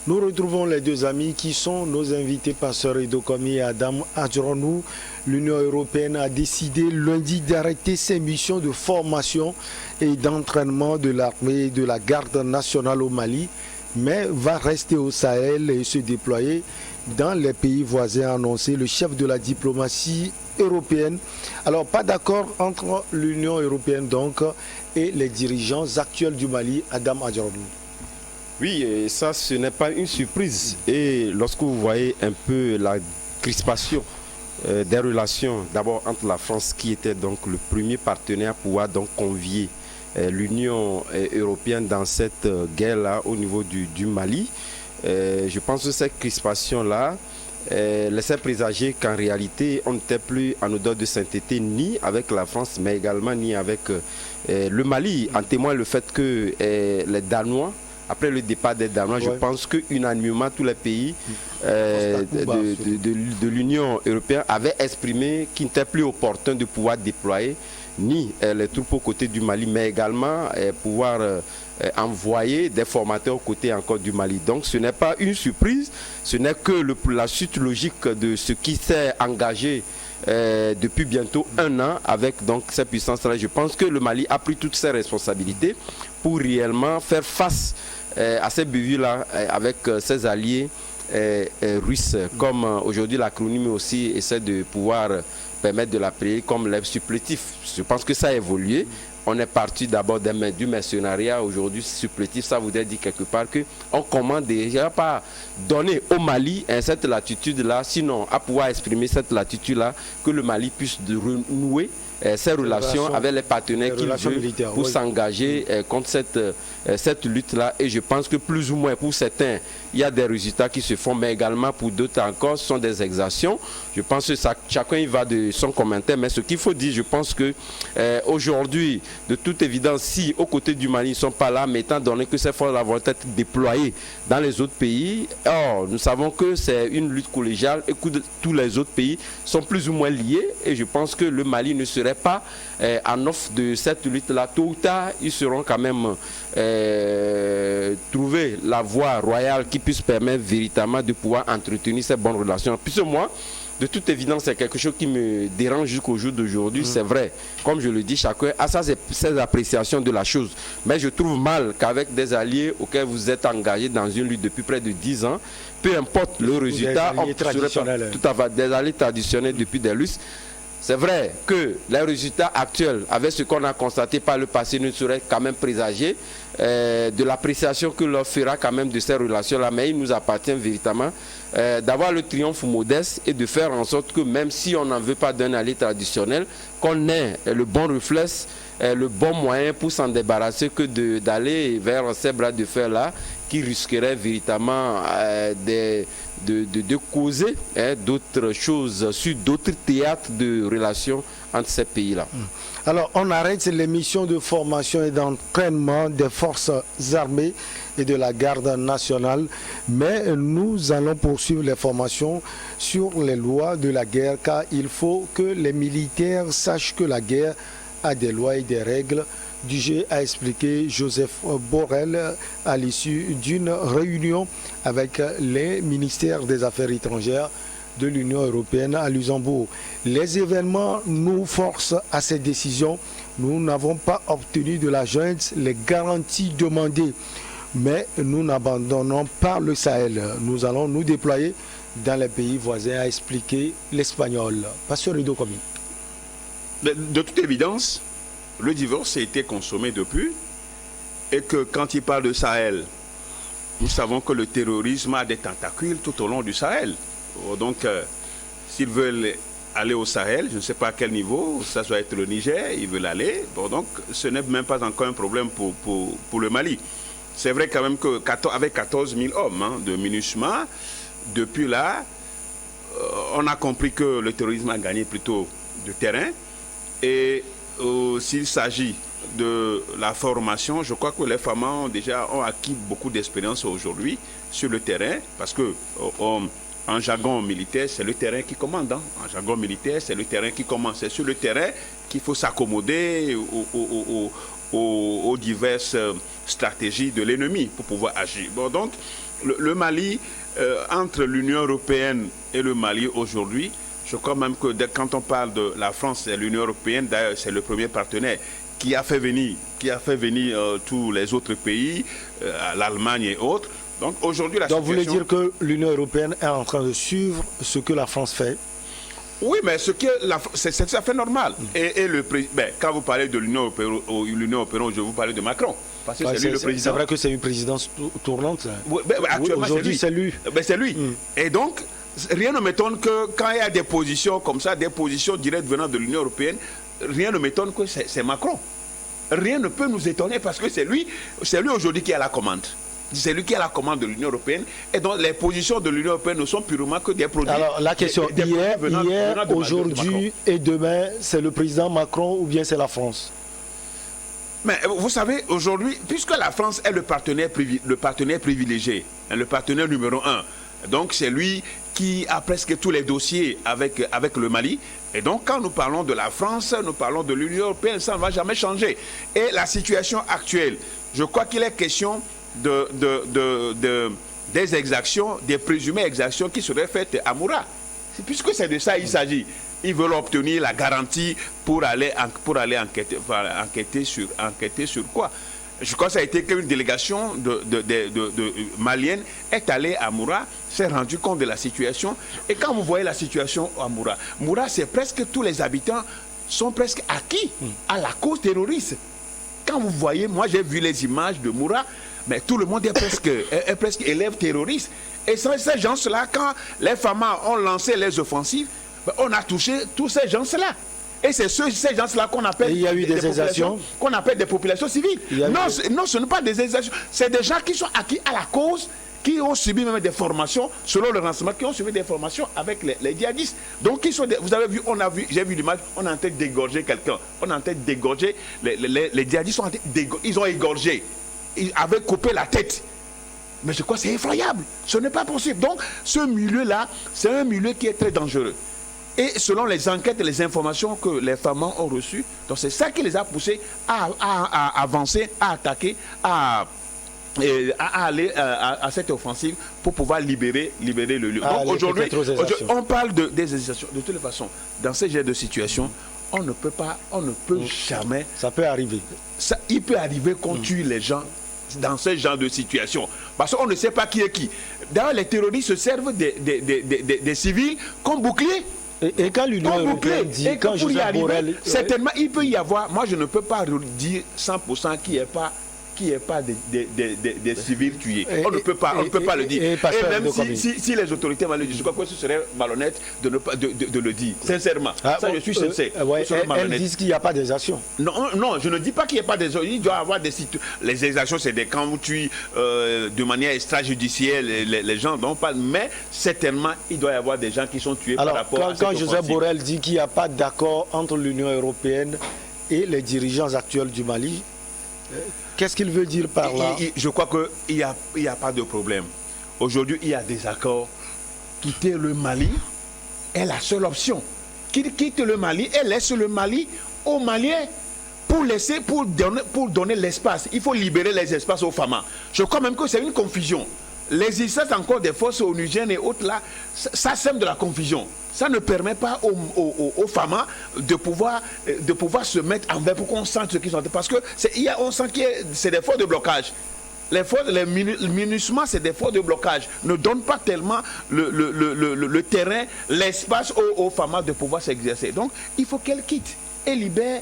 Nous retrouvons les deux amis qui sont nos invités, Pasteur Edokomi et Adam Adjronou. L'Union européenne a décidé lundi d'arrêter ses missions de formation et d'entraînement de l'armée et de la garde nationale au Mali, mais va rester au Sahel et se déployer dans les pays voisins, a annoncé le chef de la diplomatie européenne. Alors, pas d'accord entre l'Union européenne donc et les dirigeants actuels du Mali, Adam Adjronou. Oui, et ça, ce n'est pas une surprise. Et lorsque vous voyez un peu la crispation des relations, d'abord entre la France, qui était donc le premier partenaire à pouvoir donc convier l'Union européenne dans cette guerre-là au niveau du Mali, je pense que cette crispation-là laissait présager qu'en réalité, on n'était plus en odeur de sainteté ni avec la France, mais également ni avec le Mali. En témoigne le fait que les Danois, après le départ des Danois, je pense qu'unanimement tous les pays de l'Union européenne avaient exprimé qu'il n'était plus opportun de pouvoir déployer ni les troupes aux côtés du Mali, mais également pouvoir envoyer des formateurs aux côtés encore du Mali. Donc ce n'est pas une surprise, ce n'est que la suite logique de ce qui s'est engagé depuis bientôt un an avec donc ces puissances-là. Je pense que le Mali a pris toutes ses responsabilités pour réellement faire face à ces bévues-là avec ses alliés russes, comme aujourd'hui l'acronyme aussi essaie de pouvoir permettre de l'appeler comme les supplétifs. Je pense que ça a évolué. On est parti d'abord du mercenariat. Aujourd'hui, supplétif, ça voudrait dire quelque part qu'on commande déjà pas donner au Mali cette latitude-là, sinon à pouvoir exprimer cette latitude-là, que le Mali puisse renouer ses relations avec les partenaires qu'il veut pour s'engager contre cette lutte-là. Et je pense que plus ou moins pour certains, il y a des résultats qui se font, mais également pour d'autres encore, ce sont des exactions. Je pense que chacun y va de son commentaire, mais ce qu'il faut dire, je pense que aujourd'hui, de toute évidence, si aux côtés du Mali, ils ne sont pas là, mais étant donné que ces forces vont être déployées dans les autres pays, or, nous savons que c'est une lutte collégiale et que tous les autres pays sont plus ou moins liés, et je pense que le Mali ne serait pas en offre de cette lutte-là. Tôt ou tard, ils seront quand même trouver la voie royale qui puisse permettre véritablement de pouvoir entretenir ces bonnes relations. Puisque moi, de toute évidence, c'est quelque chose qui me dérange jusqu'au jour d'aujourd'hui. C'est vrai, comme je le dis, chacun a ses appréciations de la chose. Mais je trouve mal qu'avec des alliés auxquels vous êtes engagés dans une lutte depuis près de 10 ans, peu importe le résultat, tout à fait, des alliés traditionnels depuis des luttes. C'est vrai que les résultats actuels, avec ce qu'on a constaté par le passé, ne seraient quand même présagés de l'appréciation que l'on fera quand même de ces relations-là. Mais il nous appartient véritablement d'avoir le triomphe modeste et de faire en sorte que même si on n'en veut pas d'un allié traditionnel, qu'on ait le bon réflexe, le bon moyen pour s'en débarrasser que d'aller vers ces bras de fer-là qui risqueraient véritablement de causer d'autres choses sur d'autres théâtres de relations entre ces pays-là. Alors, on arrête les missions de formation et d'entraînement des forces armées et de la garde nationale, mais nous allons poursuivre les formations sur les lois de la guerre, car il faut que les militaires sachent que la guerre a des lois et des règles du jeu, a expliqué Joseph Borrell à l'issue d'une réunion avec les ministères des Affaires étrangères de l'Union européenne à Luxembourg. Les événements nous forcent à cette décision. Nous n'avons pas obtenu de la junte les garanties demandées, mais nous n'abandonnons pas le Sahel. Nous allons nous déployer dans les pays voisins, a expliqué l'Espagnol. Pasteur Edokomi. De toute évidence, le divorce a été consommé depuis, et que quand il parle de Sahel, nous savons que le terrorisme a des tentacules tout au long du Sahel. Donc, s'ils veulent aller au Sahel, je ne sais pas à quel niveau, ça doit être le Niger, ils veulent aller. Bon, donc, ce n'est même pas encore un problème pour le Mali. C'est vrai quand même qu'avec 14 000 hommes de MINUSMA, depuis là, on a compris que le terrorisme a gagné plutôt de terrain. Et s'il s'agit de la formation, je crois que les femmes ont acquis beaucoup d'expérience aujourd'hui sur le terrain, parce que en jargon militaire, c'est le terrain qui commande. En jargon militaire, c'est le terrain qui commande. C'est sur le terrain qu'il faut s'accommoder aux diverses stratégies de l'ennemi pour pouvoir agir. Bon, donc, le Mali, entre l'Union européenne et le Mali aujourd'hui, je crois même que quand on parle de la France et l'Union européenne, d'ailleurs c'est le premier partenaire qui a fait venir tous les autres pays, l'Allemagne et autres. Donc aujourd'hui la situation... Donc vous voulez dire que l'Union européenne est en train de suivre ce que la France fait? Oui, mais c'est tout à fait normal. Et quand vous parlez de l'Union européenne, je vous parle de Macron. Parce que c'est lui le président. C'est vrai que c'est une présidence tournante. Oui, actuellement, aujourd'hui, c'est lui. C'est lui. Et donc, rien ne m'étonne que quand il y a des positions comme ça, des positions directes venant de l'Union européenne, rien ne m'étonne que c'est Macron. Rien ne peut nous étonner parce que c'est lui aujourd'hui qui a la commande. C'est lui qui a la commande de l'Union européenne. Et donc, les positions de l'Union européenne ne sont purement que des produits. Alors, la question, hier, aujourd'hui et demain, c'est le président Macron ou bien c'est la France? Mais vous savez, aujourd'hui, puisque la France est le partenaire privilégié, le partenaire numéro 1, donc c'est lui qui a presque tous les dossiers avec le Mali. Et donc, quand nous parlons de la France, nous parlons de l'Union européenne, ça ne va jamais changer. Et la situation actuelle, je crois qu'il est question des exactions, des présumées exactions qui seraient faites à Moura. Puisque c'est de ça qu'il s'agit. Ils veulent obtenir la garantie pour aller enquêter sur quoi? Je crois que ça a été qu'une délégation malienne est allée à Moura, s'est rendu compte de la situation. Et quand vous voyez la situation à Moura, Moura, c'est presque tous les habitants sont presque acquis à la cause terroriste. Quand vous voyez, moi j'ai vu les images de Moura, mais tout le monde est presque élève terroriste. Et sans ces gens-là, quand les Famas ont lancé les offensives, on a touché tous ces gens-là. Et c'est ces gens-là qu'on appelle, il y a eu des exactions qu'on appelle des populations civiles. Non, ce n'est pas des exactions. C'est des gens qui sont acquis à la cause, qui ont subi même des formations, selon le renseignement, qui ont subi des formations avec les djihadistes. Donc, vous avez vu, j'ai vu l'image, on est en train d'égorger quelqu'un. On est en train d'égorger, les djihadistes ils ont égorgé. Ils avaient coupé la tête. Mais je crois que c'est effroyable. Ce n'est pas possible. Donc, ce milieu-là, c'est un milieu qui est très dangereux. Et selon les enquêtes et les informations que les femmes ont reçues, donc c'est ça qui les a poussés à avancer, à attaquer, à aller à cette offensive pour pouvoir libérer le lieu. Donc aujourd'hui, on parle des hésitations. De toute façon, dans ce genre de situation, on ne peut jamais... Ça peut arriver. Il peut arriver qu'on tue les gens dans ce genre de situation. Parce qu'on ne sait pas qui est qui. D'ailleurs, les terroristes se servent des civils comme boucliers. Et quand l'Union européenne dit, quand Joseph Borrell... Certainement, il peut y avoir... Moi, je ne peux pas dire 100% qu'il n'y ait pas des civils tués. On ne peut pas le dire. Et même si les autorités maliennes, je crois que ce serait malhonnête de le dire. Sincèrement. Ça, je suis sincère. Elles disent qu'il n'y a pas des actions. Non, je ne dis pas qu'il n'y a pas des actions. Il doit y avoir des sites. Les exactions, c'est des camps où tu de manière extrajudiciaire les gens dont on parle. Mais certainement, il doit y avoir des gens qui sont tués par rapport à cette quand Joseph Borrell dit qu'il n'y a pas d'accord entre l'Union européenne et les dirigeants actuels du Mali, qu'est-ce qu'il veut dire par là? Je crois qu'il n'y a pas de problème. Aujourd'hui, il y a des accords. Quitter le Mali est la seule option. Quitte le Mali et laisse le Mali aux Maliens pour donner l'espace. Il faut libérer les espaces aux Famas. Je crois même que c'est une confusion. L'existence encore des forces onusiennes et autres là, ça sème de la confusion. Ça ne permet pas aux Famas de pouvoir se mettre en veille pour qu'on sente ce qu'ils sont. Parce que on sent que c'est des forces de blocage. Les MINUSMA, c'est des forces de blocage. Ne donnent pas tellement le terrain, l'espace aux Famas de pouvoir s'exercer. Donc, il faut qu'elles quittent et libèrent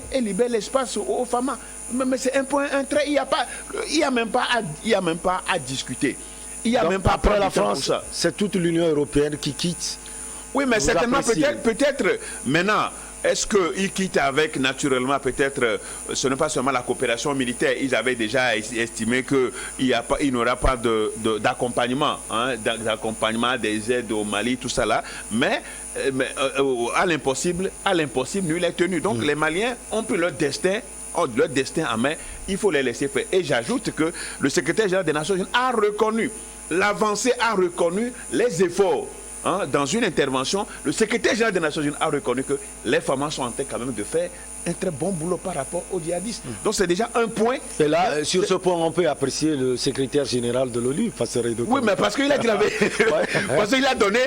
l'espace aux Famas. Mais c'est un point, un trait. Il n'y a même pas à discuter. Il y a même pas après la France, c'est toute l'Union européenne qui quitte. Oui, mais certainement, peut-être maintenant, est-ce qu'ils quittent avec, naturellement, peut-être, ce n'est pas seulement la coopération militaire, ils avaient déjà estimé qu'il n'aura pas d'accompagnement, d'accompagnement des aides au Mali, tout ça là, mais à l'impossible, nul est tenu. Donc les Maliens ont pris leur destin en main, il faut les laisser faire. Et j'ajoute que le secrétaire général des Nations Unies a reconnu l'avancée, a reconnu les efforts. Dans une intervention, le secrétaire général des Nations Unies a reconnu que les femmes sont en train quand même de faire un très bon boulot par rapport aux djihadistes. Donc c'est déjà un point. Et là, sur ce point, on peut apprécier le secrétaire général de l'ONU, Pasteur Edo. Oui, mais parce qu'il a dit la parce qu'il a donné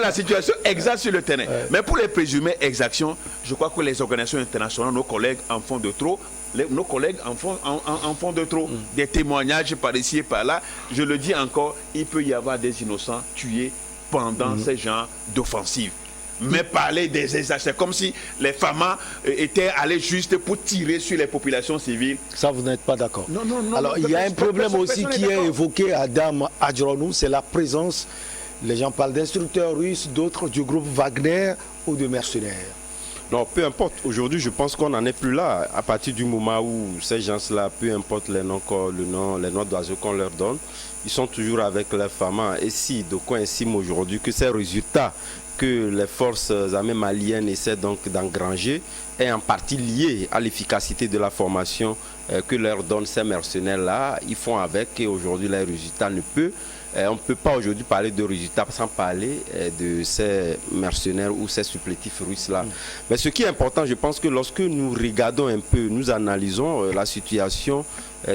la situation exacte sur le terrain. Mais pour les présumées exactions, je crois que les organisations internationales, nos collègues en font de trop. Nos collègues en font de trop. Des témoignages par ici et par là. Je le dis encore, il peut y avoir des innocents tués pendant ces genres d'offensives. Mais parler des exactions, comme si les FAMA étaient allés juste pour tirer sur les populations civiles. Ça, vous n'êtes pas d'accord? Non, non, non. Alors, il y a un problème aussi qui est évoqué à Dame Adjronou, c'est la présence, les gens parlent d'instructeurs russes, d'autres du groupe Wagner ou de mercenaires. Non, peu importe. Aujourd'hui, je pense qu'on n'en est plus là. À partir du moment où ces gens-là, peu importe les noms d'oiseaux qu'on leur donne, ils sont toujours avec les FAMA. Et si d'aucuns estiment aujourd'hui que ces résultats que les forces armées maliennes essaient donc d'engranger est en partie lié à l'efficacité de la formation que leur donnent ces mercenaires-là, ils font avec et aujourd'hui les résultats on ne peut pas aujourd'hui parler de résultats sans parler de ces mercenaires ou ces supplétifs russes-là. Mais ce qui est important, je pense que lorsque nous regardons un peu, nous analysons la situation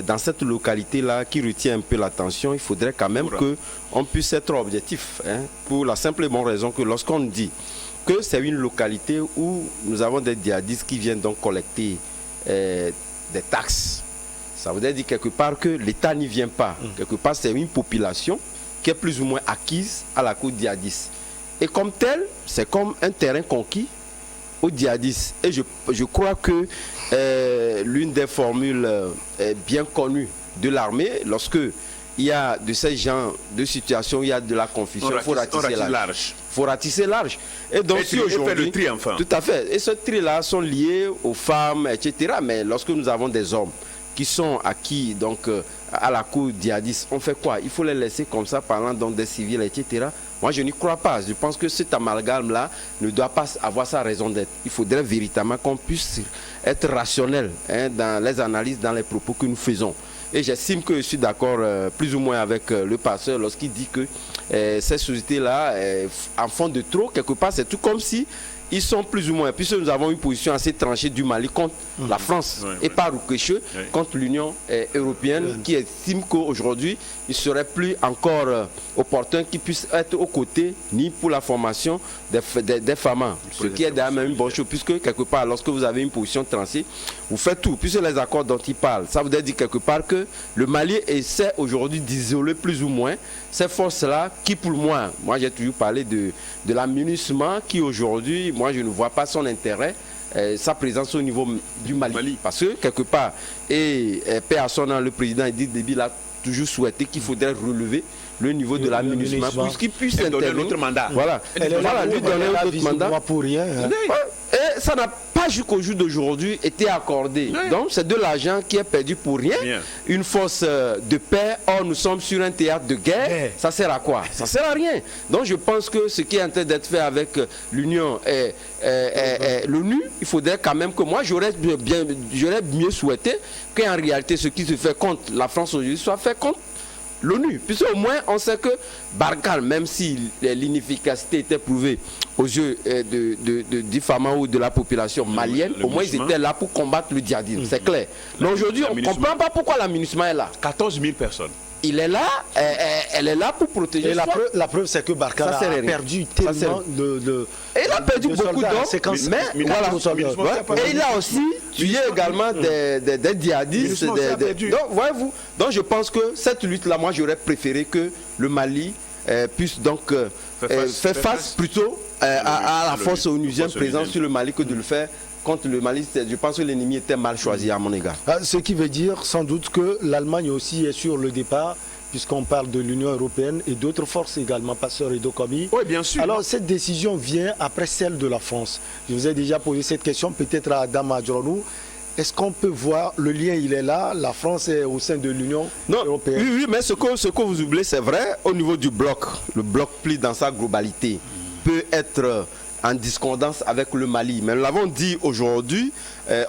dans cette localité-là qui retient un peu l'attention, il faudrait quand même qu'on puisse être objectif, pour la simple et bonne raison que lorsqu'on dit que c'est une localité où nous avons des djihadistes qui viennent donc collecter des taxes, ça veut dire quelque part que l'État n'y vient pas. Quelque part, c'est une population qui est plus ou moins acquise à la cause djihadiste. Et comme tel, c'est comme un terrain conquis aux djihadistes. Et je crois que l'une des formules bien connues de l'armée, lorsque il y a de ces genres de situations, il y a de la confusion, il faut ratisser large. Il faut ratisser large. Et donc, si aujourd'hui, tout à fait, et ce tri-là sont liés aux femmes, etc. Mais lorsque nous avons des hommes qui sont acquis donc à la cour djihadiste, on fait quoi? Il faut les laisser comme ça, parlant donc des civils, etc. Moi, je n'y crois pas. Je pense que cet amalgame-là ne doit pas avoir sa raison d'être. Il faudrait véritablement qu'on puisse être rationnel dans les analyses, dans les propos que nous faisons. Et j'estime que je suis d'accord plus ou moins avec le pasteur lorsqu'il dit que ces sociétés-là en font de trop. Quelque part, c'est tout comme si ils sont plus ou moins, puisque nous avons une position assez tranchée du Mali contre la France et par ricochet contre l'Union européenne qui estime qu'aujourd'hui, il ne serait plus encore opportun qu'ils puissent être aux côtés ni pour la formation des FAMA. Ce qui est d'ailleurs même une bonne chose, puisque quelque part, lorsque vous avez une position tranchée, vous faites tout, puisque les accords dont il parle, ça veut dire quelque part que le Mali essaie aujourd'hui d'isoler plus ou moins ces forces-là qui, pour moi j'ai toujours parlé de l'amunissement qui aujourd'hui, moi je ne vois pas son intérêt, sa présence au niveau du Mali. Parce que quelque part, paix à son nom, le président Idriss Déby l'a toujours souhaité qu'il faudrait relever le niveau de l'amunissement pour qu'il puisse intervenir. Notre mandat. Voilà, lui donner un autre mandat. Pour rien. Et ça n'a pas jusqu'au jour d'aujourd'hui été accordé. Donc c'est de l'argent qui est perdu pour rien. Une force de paix, or nous sommes sur un théâtre de guerre. Ça sert à quoi? Ça sert à rien. Donc je pense que ce qui est en train d'être fait avec l'Union et l'ONU, il faudrait quand même que moi j'aurais mieux souhaité qu'en réalité ce qui se fait contre la France aujourd'hui soit fait contre l'ONU, puisque au moins on sait que Barkhane, même si l'inefficacité était prouvée aux yeux du FAMA ou de la population malienne, au moins ils étaient là pour combattre le djihadisme, c'est clair. Mais aujourd'hui on ne comprend pas pourquoi l'amunissement est là. 14 000 personnes. Il est là, elle est là pour protéger. Et la preuve c'est que Barkhane a perdu tellement de et il a perdu beaucoup d'hommes, mais voilà. Et il a aussi tué également des djihadistes. Donc, voyez-vous, donc je pense que cette lutte-là, moi j'aurais préféré que le Mali puisse donc faire face plutôt à la force onusienne présente sur le Mali que de le faire contre le Mali. Je pense que l'ennemi était mal choisi à mon égard. Ce qui veut dire sans doute que l'Allemagne aussi est sur le départ, puisqu'on parle de l'Union européenne et d'autres forces également, Pasteur Edo Komi. Oui, bien sûr. Alors cette décision vient après celle de la France. Je vous ai déjà posé cette question, peut-être à Adam Adjronou. Est-ce qu'on peut voir, le lien il est là, la France est au sein de l'Union européenne? Oui, mais ce que vous oubliez, c'est vrai, au niveau du bloc, le bloc pli dans sa globalité peut être en discordance avec le Mali. Mais nous l'avons dit aujourd'hui,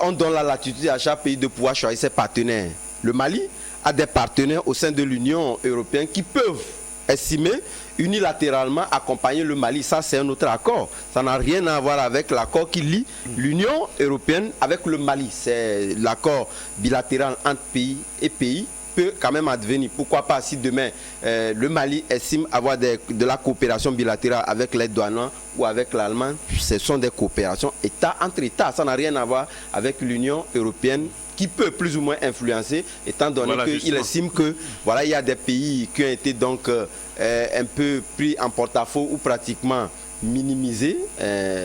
on donne la latitude à chaque pays de pouvoir choisir ses partenaires. Le Mali a des partenaires au sein de l'Union européenne qui peuvent estimé unilatéralement accompagner le Mali. Ça, c'est un autre accord. Ça n'a rien à voir avec l'accord qui lie l'Union européenne avec le Mali. C'est l'accord bilatéral entre pays et pays peut quand même advenir. Pourquoi pas si demain le Mali estime avoir de la coopération bilatérale avec les douaniers ou avec l'Allemagne, ce sont des coopérations État entre États. Ça n'a rien à voir avec l'Union européenne qui peut plus ou moins influencer, étant donné qu'il estime que voilà, il y a des pays qui ont été donc un peu pris en porte-à-faux ou pratiquement minimisés,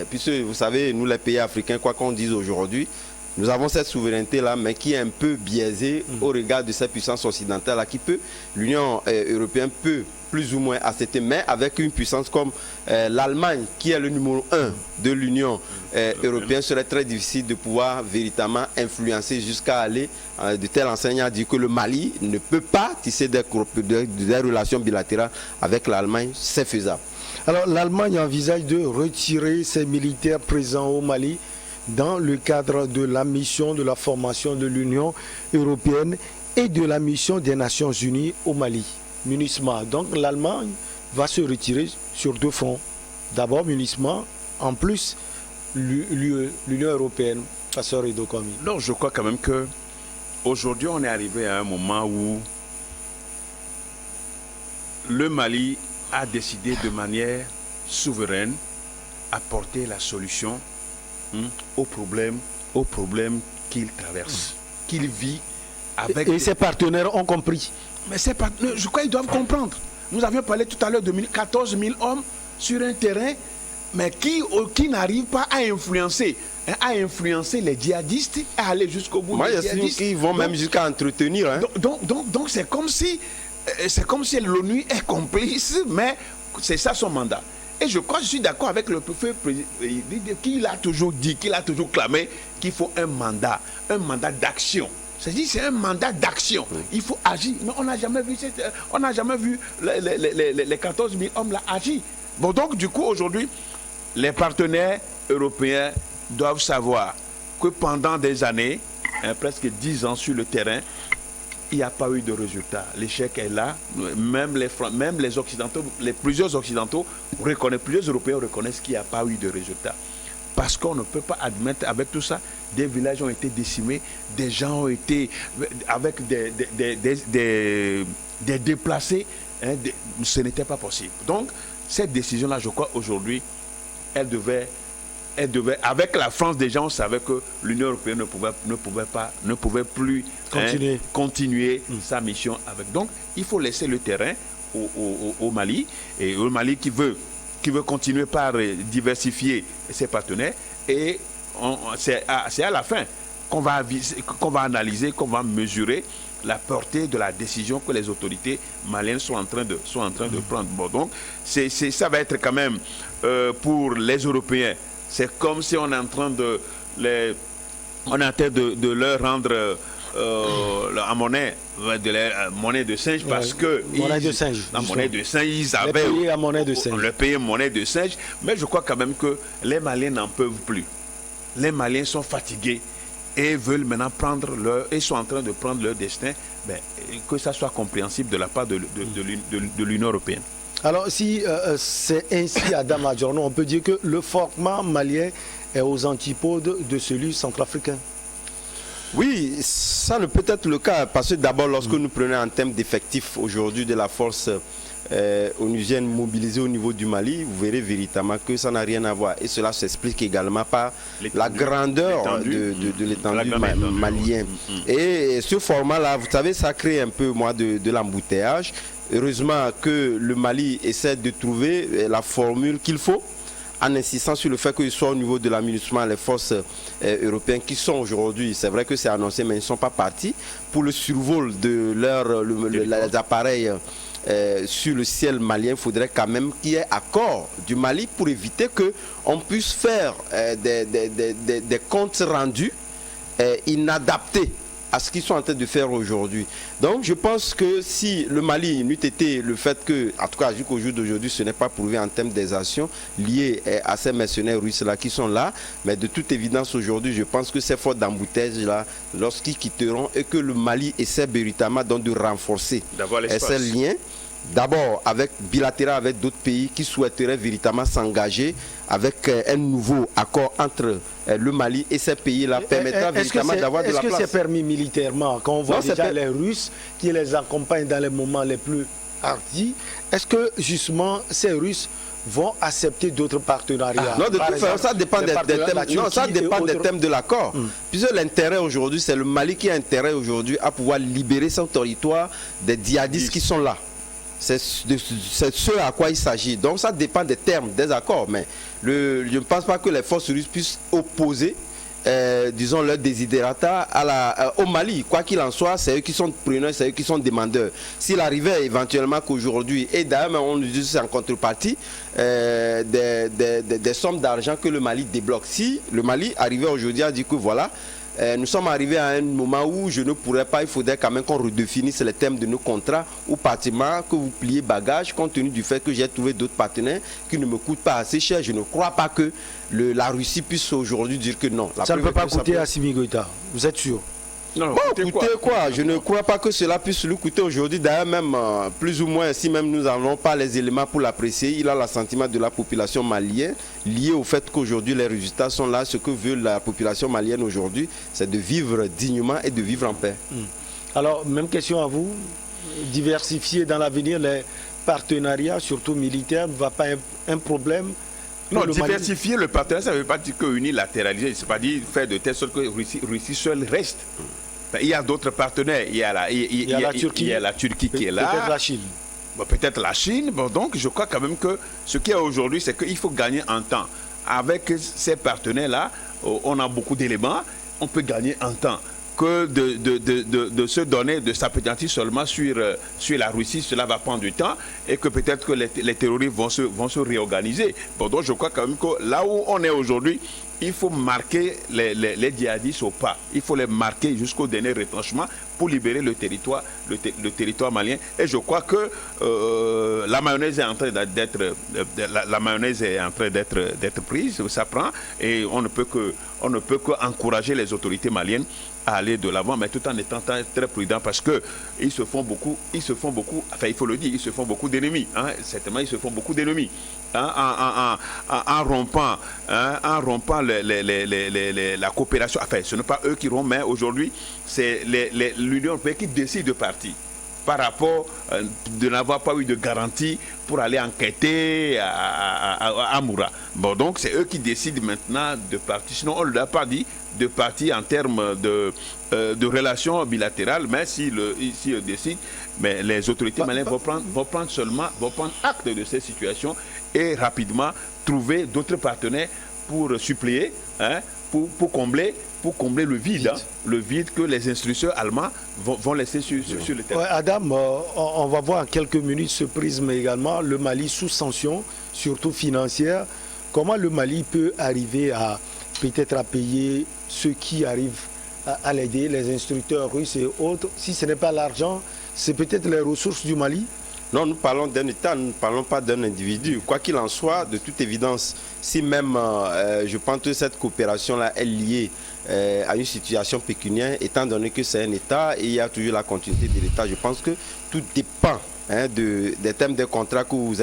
puisque vous savez, nous les pays africains, quoi qu'on dise aujourd'hui, nous avons cette souveraineté-là, mais qui est un peu biaisée au regard de cette puissance occidentale-là, qui peut, l'Union européenne peut plus ou moins accepter, mais avec une puissance comme l'Allemagne, qui est le numéro 1 de l'Union européenne, serait très difficile de pouvoir véritablement influencer jusqu'à aller de telle enseigne à dire que le Mali ne peut pas tisser des relations bilatérales avec l'Allemagne. C'est faisable. Alors l'Allemagne envisage de retirer ses militaires présents au Mali dans le cadre de la mission de la formation de l'Union européenne et de la mission des Nations Unies au Mali, MINUSMA. Donc l'Allemagne va se retirer sur deux fronts. D'abord MINUSMA, en plus l'Union européenne, Pasteur Edokomi. Non, je crois quand même que aujourd'hui on est arrivé à un moment où le Mali a décidé de manière souveraine apporter la solution aux problèmes qu'il traverse, qu'il vit avec... Et ses partenaires ont compris. Mais ses partenaires, je crois qu'ils doivent comprendre. Nous avions parlé tout à l'heure de 14 000 hommes sur un terrain, mais qui n'arrivent pas à influencer les djihadistes, à aller jusqu'au bout des djihadistes. Moi, je sais qu'ils vont même jusqu'à entretenir. Hein. Donc c'est comme si l'ONU est complice, mais c'est ça son mandat. Et je suis d'accord avec le préfet qui l'a toujours dit, qui l'a toujours clamé qu'il faut un mandat d'action. C'est un mandat d'action. Oui. Il faut agir. Mais on n'a jamais vu, les 14 000 hommes là agir. Bon, donc du coup aujourd'hui, les partenaires européens doivent savoir que pendant des années, presque 10 ans sur le terrain, il n'y a pas eu de résultat. L'échec est là. Même les Occidentaux, plusieurs Occidentaux plusieurs Européens reconnaissent qu'il n'y a pas eu de résultat. Parce qu'on ne peut pas admettre, avec tout ça, des villages ont été décimés, des gens ont été avec des déplacés. Ce n'était pas possible. Donc, cette décision-là, je crois, aujourd'hui, elle devait, avec la France déjà, on savait que l'Union européenne ne pouvait plus continuer sa mission avec. Donc, il faut laisser le terrain au Mali, et au Mali qui veut continuer par diversifier ses partenaires, et c'est à la fin qu'on va analyser, qu'on va mesurer la portée de la décision que les autorités maliennes sont en train de prendre. Bon, donc, ça va être quand même pour les Européens. C'est comme si on est en train de leur rendre la monnaie de singe, parce que la monnaie de singe, ils avaient le pays monnaie de singe. Mais je crois quand même que les Maliens n'en peuvent plus. Les Maliens sont fatigués et veulent maintenant sont en train de prendre leur destin, que ça soit compréhensible de la part de l'Union européenne. Alors si c'est ainsi, Adam Adjorno, on peut dire que le format malien est aux antipodes de celui centrafricain. Oui, ça ne peut être le cas, parce que d'abord, lorsque nous prenons en termes d'effectifs aujourd'hui de la force onusienne mobilisée au niveau du Mali, vous verrez véritablement que ça n'a rien à voir. Et cela s'explique également par la grandeur de l'étendue malienne. Et ce format-là, vous savez, ça crée un peu de l'embouteillage. Heureusement que le Mali essaie de trouver la formule qu'il faut, en insistant sur le fait qu'ils soient au niveau de la MINUSMA, les forces européennes qui sont aujourd'hui, c'est vrai que c'est annoncé, mais ils ne sont pas partis, pour le survol de les appareils sur le ciel malien. Il faudrait quand même qu'il y ait accord du Mali pour éviter qu'on puisse faire des comptes rendus inadaptés à ce qu'ils sont en train de faire aujourd'hui. Donc je pense que si le Mali n'eût été le fait que, en tout cas jusqu'au jour d'aujourd'hui, ce n'est pas prouvé en termes des actions liées à ces mercenaires russes-là qui sont là, mais de toute évidence aujourd'hui, je pense que ces fautes d'embouteillage-là, lorsqu'ils quitteront et que le Mali essaie véritablement donc de renforcer ces liens, d'abord bilatéral avec d'autres pays qui souhaiteraient véritablement s'engager avec un nouveau accord entre le Mali et ces pays-là permettra véritablement d'avoir de la place. Est-ce que c'est permis militairement quand on voit déjà les Russes qui les accompagnent dans les moments les plus hardis? Est-ce que justement ces Russes vont accepter d'autres partenariats? Non, de toute façon, ça dépend des thèmes. Non, ça dépend des thèmes de l'accord. Puisque l'intérêt aujourd'hui, c'est le Mali qui a intérêt aujourd'hui à pouvoir libérer son territoire des djihadistes qui sont là. C'est ce à quoi il s'agit. Donc ça dépend des termes, des accords. Mais je ne pense pas que les forces russes puissent opposer, disons, leur desiderata au Mali. Quoi qu'il en soit, c'est eux qui sont preneurs, c'est eux qui sont demandeurs. S'il arrivait éventuellement qu'aujourd'hui, et d'ailleurs on nous dit que c'est en contrepartie, des sommes d'argent que le Mali débloque. Si le Mali arrivait aujourd'hui à dire que voilà, nous sommes arrivés à un moment où je ne pourrais pas, il faudrait quand même qu'on redéfinisse les thèmes de nos contrats ou pratiquement que vous pliez bagage compte tenu du fait que j'ai trouvé d'autres partenaires qui ne me coûtent pas assez cher. Je ne crois pas que la Russie puisse aujourd'hui dire que non. Ça ne peut pas coûter à Assimi Goïta, vous êtes sûr? Non, bon, coûter quoi? Je ne crois pas que cela puisse lui coûter aujourd'hui. D'ailleurs, même plus ou moins, si même nous n'avons pas les éléments pour l'apprécier, il a l'assentiment de la population malienne lié au fait qu'aujourd'hui les résultats sont là. Ce que veut la population malienne aujourd'hui, c'est de vivre dignement et de vivre en paix. Alors, même question à vous. Diversifier dans l'avenir les partenariats, surtout militaires, ne va pas être un problème? Non, diversifier le partenariat, ça ne veut pas dire que unilatéraliser, c'est pas dire faire de telle sorte que Russie seule reste. Il y a d'autres partenaires, il y a la Turquie qui est là. Peut-être la Chine. Bon, peut-être la Chine. Bon, donc je crois quand même que ce qu'il y a aujourd'hui, c'est qu'il faut gagner en temps. Avec ces partenaires-là, on a beaucoup d'éléments, on peut gagner en temps. Que de se donner, de s'appétentir seulement sur la Russie, cela va prendre du temps et que peut-être que les terroristes vont se réorganiser. Bon, donc je crois quand même que là où on est aujourd'hui, il faut marquer les djihadistes au pas. Il faut les marquer jusqu'au dernier retranchement pour libérer le territoire malien. Et je crois que la mayonnaise est en train d'être prise, ça prend, et on ne peut qu'encourager les autorités maliennes à aller de l'avant, mais tout en étant très prudent parce que ils se font beaucoup, enfin il faut le dire, ils se font beaucoup d'ennemis. Hein, certainement, ils se font beaucoup d'ennemis. Hein, en rompant la coopération. Enfin, ce n'est pas eux qui rompent, mais aujourd'hui, c'est l'Union européenne qui décide de partir par rapport de n'avoir pas eu de garantie pour aller enquêter à Moura. Bon, donc c'est eux qui décident maintenant de partir. Sinon, on ne leur a pas dit de partir en termes de relations bilatérales, mais s'ils décident, mais les autorités maliennes vont prendre acte de ces situations et rapidement trouver d'autres partenaires pour suppléer, hein, pour combler le vide que les instructeurs allemands vont laisser sur le terrain. Ouais, Adam, on va voir en quelques minutes ce prisme également, le Mali sous sanction, surtout financière. Comment le Mali peut arriver à peut-être à payer ceux qui arrivent à l'aider, les instructeurs russes et autres? Si ce n'est pas l'argent, c'est peut-être les ressources du Mali? Non, nous parlons d'un État, nous ne parlons pas d'un individu. Quoi qu'il en soit, de toute évidence, si même je pense que cette coopération-là est liée à une situation pécuniaire, étant donné que c'est un État et il y a toujours la continuité de l'État, je pense que tout dépend des thèmes des contrats que vous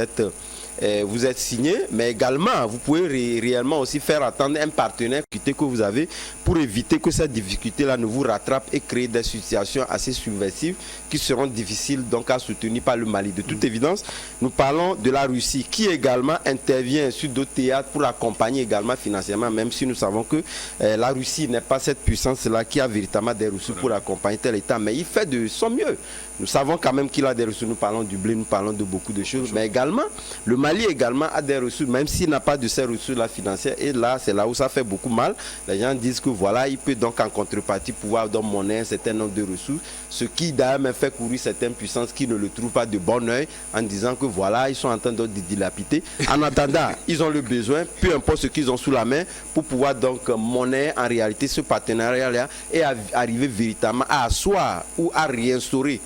êtes signé, mais également vous pouvez réellement aussi faire attendre un partenaire que vous avez pour éviter que cette difficulté-là ne vous rattrape et créer des situations assez subversives qui seront difficiles donc à soutenir par le Mali. De toute évidence, nous parlons de la Russie qui également intervient sur d'autres théâtres pour accompagner également financièrement, même si nous savons que la Russie n'est pas cette puissance-là qui a véritablement des ressources pour accompagner tel État, mais il fait de son mieux. Nous savons quand même qu'il a des ressources, nous parlons du blé, nous parlons de beaucoup de choses, mais également, le Mali également a des ressources, même s'il n'a pas de ces ressources-là financières, et là, c'est là où ça fait beaucoup mal. Les gens disent que voilà, il peut donc en contrepartie pouvoir donc monnaie un certain nombre de ressources, ce qui d'ailleurs me fait courir certaines puissances qui ne le trouvent pas de bon oeil en disant que voilà, ils sont en train de dilapider. En attendant, ils ont le besoin, peu importe ce qu'ils ont sous la main, pour pouvoir donc monnaie en réalité ce partenariat-là et arriver véritablement à asseoir ou à réinstaurer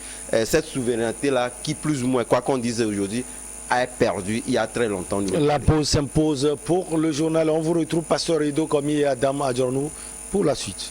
cette souveraineté-là qui plus ou moins, quoi qu'on dise aujourd'hui, a perdu il y a très longtemps. La pause s'impose pour le journal. On vous retrouve Pasteur Edo Komi et Adam Adjornou pour la suite.